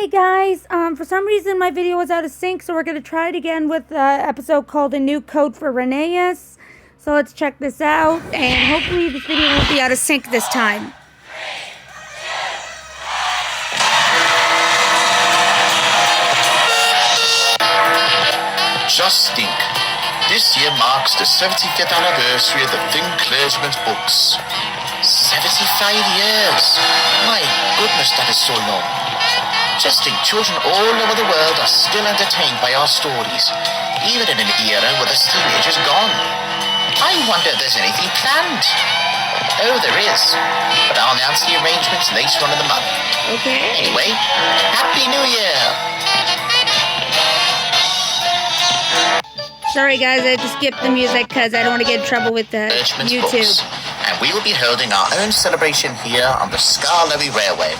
Hey guys, for some reason my video was out of sync, so we're going to try it again with an episode called A New Code for Rheneas. So let's check this out, and hopefully this video won't be out of sync this time. Just think, this year marks the 75th anniversary of the Thin Clergyman's books. 75 years! My goodness, that is so long. Just think, children all over the world are still entertained by our stories, even in an era where the steamage is gone. I wonder if there's anything planned. Oh, there is, but I'll announce the arrangements later on in the month. Okay. Anyway, Happy New Year! Sorry guys, I had to skip the music because I don't want to get in trouble with YouTube. Books, and we will be holding our own celebration here on the Skarloey Railway.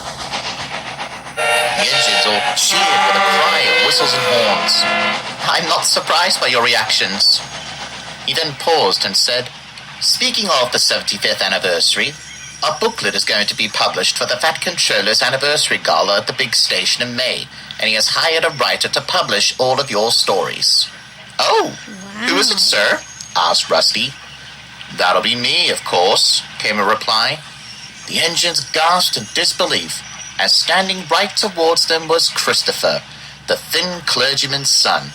The engines all cheered with a cry of whistles and horns. I'm not surprised by your reactions. He then paused and said, "Speaking of the 75th anniversary, a booklet is going to be published for the Fat Controller's anniversary gala at the big station in May, and he has hired a writer to publish all of your stories." "Oh, wow. Who is it, sir?" asked Rusty. "That'll be me, of course," came a reply. The engines gasped in disbelief, as standing right towards them was Christopher, the thin clergyman's son.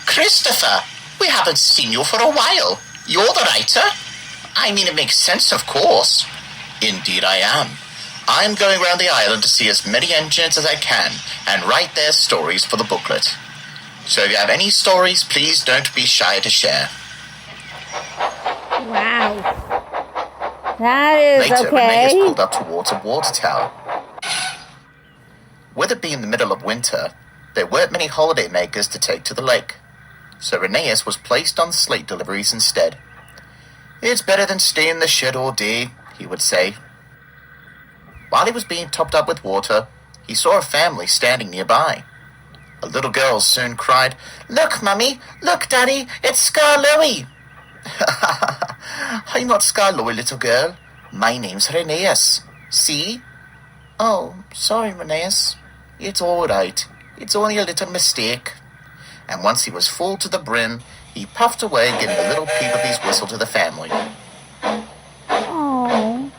"Christopher, we haven't seen you for a while. You're the writer?" "I mean, it makes sense, of course." "Indeed I am. I'm going round the island to see as many engines as I can and write their stories for the booklet. So if you have any stories, please don't be shy to share." Wow. That is Later, okay. Rheneas pulled up towards a water tower. With it being the middle of winter, there weren't many holiday makers to take to the lake, so Rheneas was placed on slate deliveries instead. "It's better than staying in the shed all day," he would say. While he was being topped up with water, he saw a family standing nearby. A little girl soon cried, "Look, Mummy! Look, Daddy! It's Skarloey!" "I'm not Skarloey, little girl. My name's Rheneas. See?" "Oh, sorry, Rheneas. It's all right. It's only a little mistake." And once he was full to the brim, he puffed away, giving a little peep of his whistle to the family. Oh.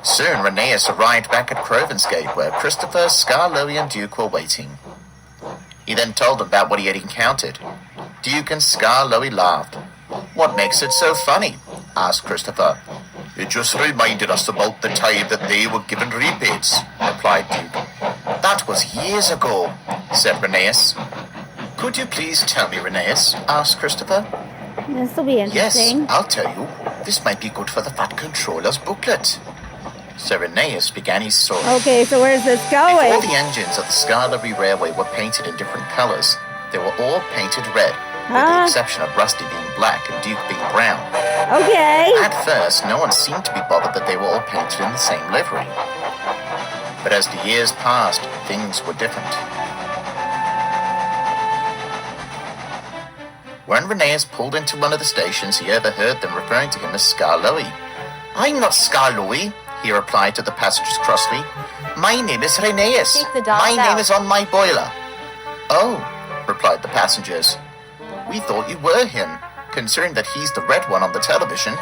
Soon Rheneas arrived back at Crovansgate, where Christopher, Skarloey, and Duke were waiting. He then told them about what he had encountered. Duke and Skarloey laughed. "What makes it so funny?" asked Christopher. "It just reminded us about the time that they were given rebates," replied Duke. "That was years ago," said Rheneas. "Could you please tell me, Rheneas?" asked Christopher. This will be interesting. "Yes, I'll tell you. This might be good for the Fat Controller's booklet." So Rheneas began his story. Okay, so where's this All going? the engines of the Skarloey Railway were painted in different colours. They were all painted red, with the exception of Rusty being black and Duke being brown. Okay. At first, no one seemed to be bothered that they were all painted in the same livery. But as the years passed, things were different. When Rheneas pulled into one of the stations, he overheard them referring to him as Skarloey. "I'm not Skarloey," he replied to the passengers crossly. "My name is Rheneas. Take the dogs My name out." is on my boiler." "Oh," replied the passengers. "We thought you were him, considering that he's the red one on the television."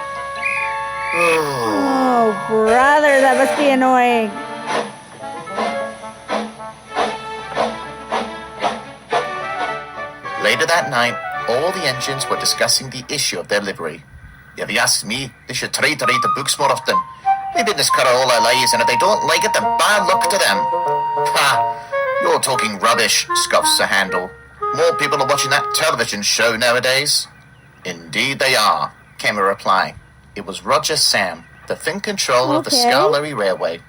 Oh, brother, that must be annoying. Later that night, all the engines were discussing the issue of their livery. "If you ask me, they should try to read the books more often. We've been this colour all our lives, and if they don't like it, then bad luck to them." "Ha! You're talking rubbish," scoffed Sir Handel. "More people are watching that television show nowadays." "Indeed they are," came a reply. It was Roger Sam, the thin controller of the Okay. Skarloey Railway.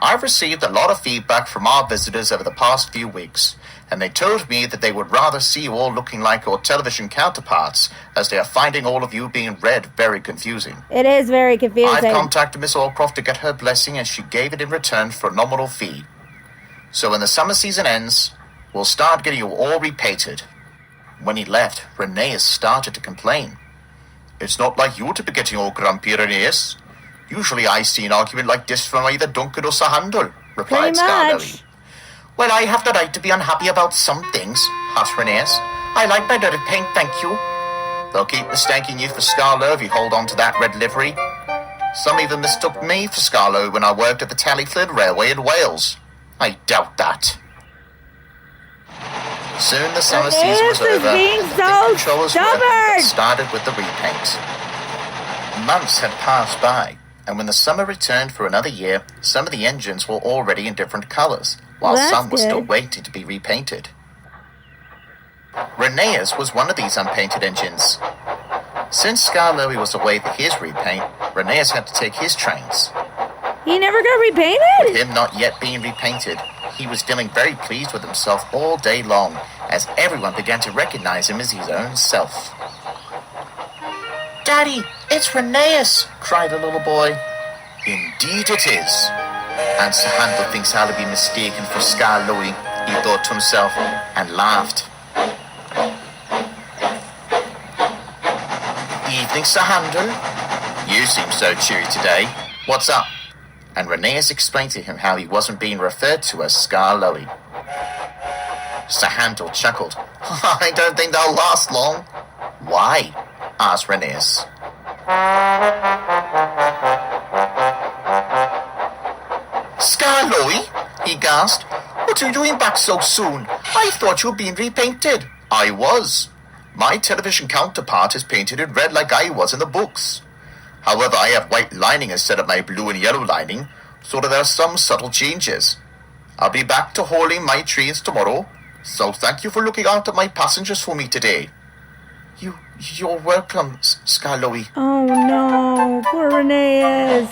"I've received a lot of feedback from our visitors over the past few weeks, and they told me that they would rather see you all looking like your television counterparts, as they are finding all of you being read very confusing. It is very I've confusing. contacted Miss Allcroft to get her blessing, and she gave it in return for a nominal fee. So when the summer season ends, we'll start getting you all repainted." When he left, Rheneas started to complain. "It's not like you to be getting all grumpy, Rheneas. Usually I see an argument like this from either Duncan or Sir Handel, replied Pretty much. Scarlowy. Well, I have the right to be unhappy about some things, huffed Rheneas. I like my dirty paint, thank you. They'll keep mistaking you for Scarlo if you hold on to that red livery. Some even mistook me for Scarlo when I worked at the Tallyflid Railway in Wales. I doubt that. Soon the summer season was over, being and the so big controllers stubborn. started with the repaint. Months had passed by, and when the summer returned for another year, some of the engines were already in different colours, while That's some were still good. waiting to be repainted. Rheneas was one of these unpainted engines. Since Scarlowy was away for his repaint, Rheneas had to take his trains. He never got With repainted? him not yet being repainted, he was feeling very pleased with himself all day long, as everyone began to recognize him as his own self. Daddy, it's Rheneas, cried the little boy. Indeed it is. And Sir Handel thinks I'll be mistaken for Scarlowy, he thought to himself, and laughed. Evening, Sir Handel. You seem so cheery today. What's up? And Rheneas explained to him how he wasn't being referred to as Scarlowy. Sir Handel chuckled. I don't think they'll last long. Why? Asked Rheneas. Scarlowy? He gasped. What are you doing back so soon? I thought you were being repainted. I was. My television counterpart is painted in red like I was in the books. However, I have white lining instead of my blue and yellow lining, so that there are some subtle changes. I'll be back to hauling my trains tomorrow, so thank you for looking after my passengers for me today. You're welcome, Scarlowy. Oh no, poor Rheneas.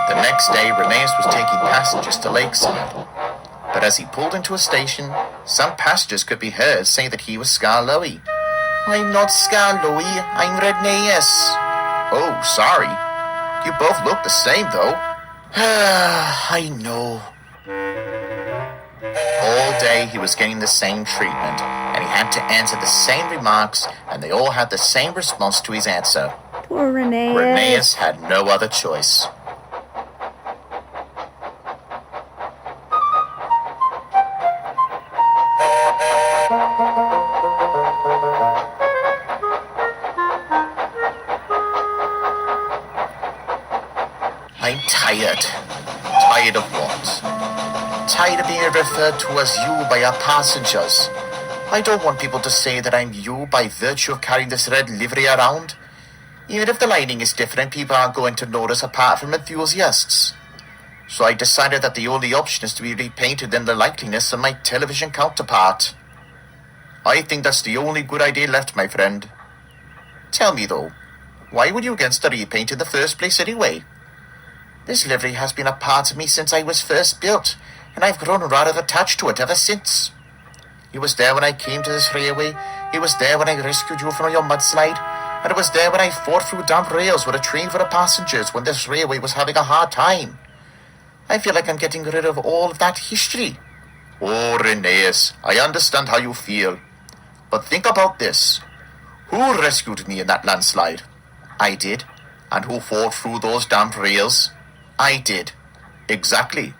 The next day, Rheneas was taking passengers to Lakeside. But as he pulled into a station, some passengers could be heard saying that he was Scarlowy. I'm not Scarlowy, I'm Rheneas. Oh, sorry. You both look the same, though. I know. All day he was getting the same treatment, and he had to answer the same remarks, and they all had the same response to his answer. Poor Rheneas. Rheneas had no other choice. I'm tired. Tired of what? Tired of being referred to as you by our passengers. I don't want people to say that I'm you by virtue of carrying this red livery around. Even if the lining is different, people aren't going to notice apart from enthusiasts. So I decided that the only option is to be repainted in the likeness of my television counterpart. I think that's the only good idea left, my friend. Tell me, though, why were you against the repaint in the first place anyway? This livery has been a part of me since I was first built, and I've grown rather attached to it ever since. It was there when I came to this railway, it was there when I rescued you from your mudslide, and it was there when I fought through damp rails with a train full of passengers when this railway was having a hard time. I feel like I'm getting rid of all of that history. Oh, Rheneas, I understand how you feel. But think about this. Who rescued me in that landslide? I did. And who fought through those damp rails? I did. Exactly.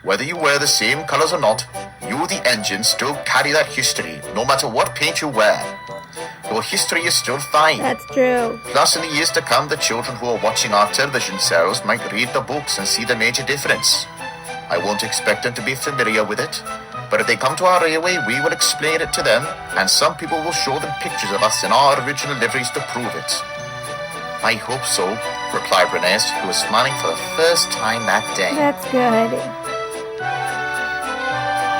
Whether you wear the same colours or not, you, the engine, still carry that history, no matter what paint you wear. Your history is still fine. That's true. Plus, in the years to come, the children who are watching our television serials might read the books and see the major difference. I won't expect them to be familiar with it, but if they come to our railway, we will explain it to them, and some people will show them pictures of us in our original liveries to prove it. I hope so, replied Rheneas, who was smiling for the first time that day. That's good.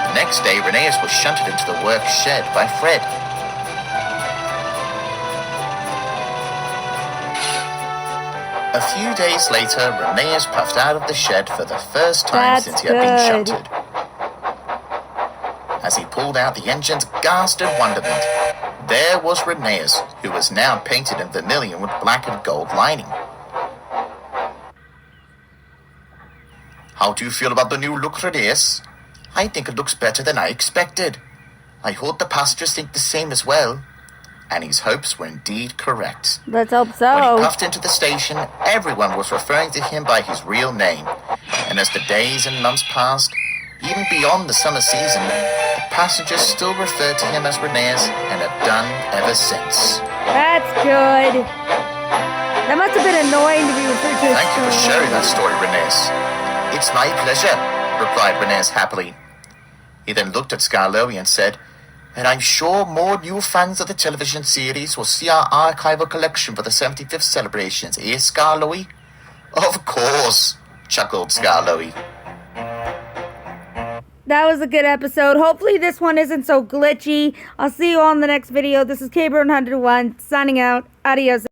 The next day, Rheneas was shunted into the work shed by Fred. A few days later, Rheneas puffed out of the shed for the first time That's since he had been good. shunted. As he pulled out the engines, gasped in wonderment. There was Rheneas, who was now painted in vermilion with black and gold lining. How do you feel about the new look, Rheneas? I think it looks better than I expected. I hope the passengers think the same as well. and his hopes were indeed correct. Let's hope When so. he puffed into the station, everyone was referring to him by his real name. And as the days and months passed, even beyond the summer season, the passengers still referred to him as Rheneas and have done ever since. That's good. That must have been annoying to be referred to as Thank you for Rheneas. sharing that story, Rheneas. It's my pleasure, replied Rheneas happily. He then looked at Skarloey and said, and I'm sure more new fans of the television series will see our archival collection for the 75th celebrations, eh, Skarloey? Of course, chuckled Skarloey. That was a good episode. Hopefully this one isn't so glitchy. I'll see you all in the next video. This is Caber101 signing out. Adios.